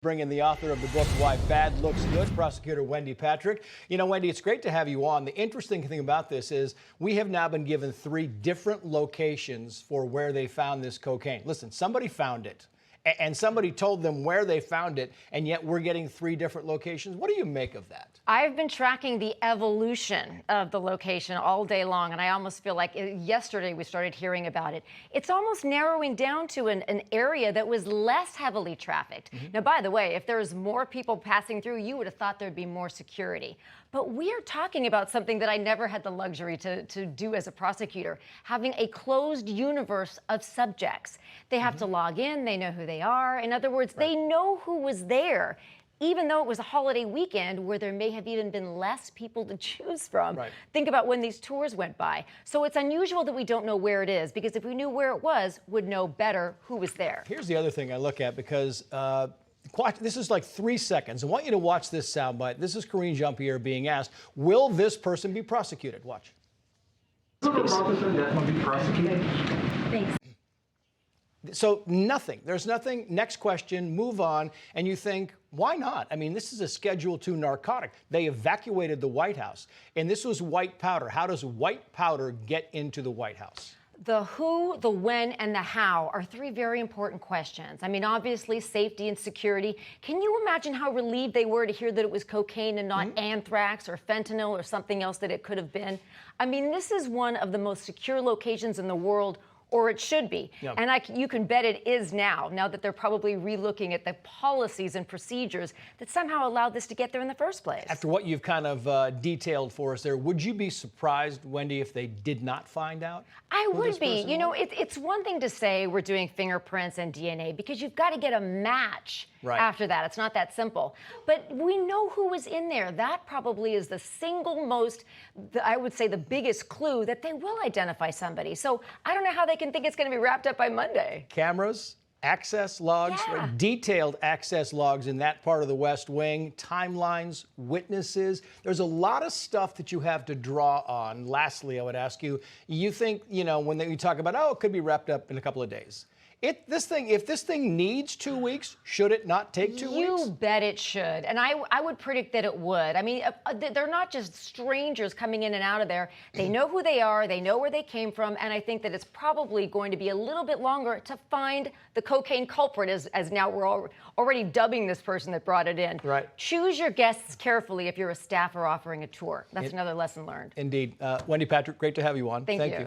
Bring in the author of the book, Why Bad Looks Good, Prosecutor Wendy Patrick. You know, Wendy, it's great to have you on. The interesting thing about this is we have now been given 3 different locations for where they found this cocaine. Listen, somebody found it, and somebody told them where they found it, and yet we're getting 3 different locations. What do you make of that? I've been tracking the evolution of the location all day long, and I almost feel like yesterday we started hearing about it. It's almost narrowing down to an area that was less heavily trafficked. Now, by the way, if there's more people passing through, you would have thought there'd be more security. But we are talking about something that I never had the luxury to do as a prosecutor, having a closed universe of subjects. They have to log in, they know who they are. In other words, they know who was there, even though it was a holiday weekend where there may have even been less people to choose from. Think about when these tours went by. So it's unusual that we don't know where it is, because if we knew where it was, we'd know better who was there. Here's the other thing I look at, because this is like 3 seconds. I want you to watch this soundbite. This is Karine Jean-Pierre being asked, will this person be prosecuted? Watch. Thanks. So nothing. There's nothing. Next question, move on. And you think, why not? I mean, this is a Schedule II narcotic. They evacuated the White House, and this was white powder. How does white powder get into the White House? The who, the when, and the how are 3 very important questions. I mean, obviously, safety and security. Can you imagine how relieved they were to hear that it was cocaine and not anthrax or fentanyl or something else that it could have been? I mean, this is one of the most secure locations in the world, or it should be. And you can bet it is now that they're probably relooking at the policies and procedures that somehow allowed this to get there in the first place. After what you've kind of detailed for us there, would you be surprised, Wendy, if they did not find out? I would be. You know, it's one thing to say we're doing fingerprints and DNA, because you've got to get a match after that. It's not that simple. But we know who was in there. That probably is the single most, I would say, the biggest clue that they will identify somebody. So I don't know how they can think it's going to be wrapped up by Monday. Cameras, access logs, detailed access logs in that part of the West Wing, timelines, witnesses. There's a lot of stuff that you have to draw on. Lastly, I would ask you, you think, you know, when you talk about, oh, it could be wrapped up in a couple of days. If this thing needs 2 weeks, should it not take 2 weeks? You bet it should. And I would predict that it would. I mean, they're not just strangers coming in and out of there. They know who they are. They know where they came from. And I think that it's probably going to be a little bit longer to find the cocaine culprit, as now we're already dubbing this person that brought it in. Choose your guests carefully if you're a staffer offering a tour. That's another lesson learned. Indeed. Wendy Patrick, great to have you on. Thank you.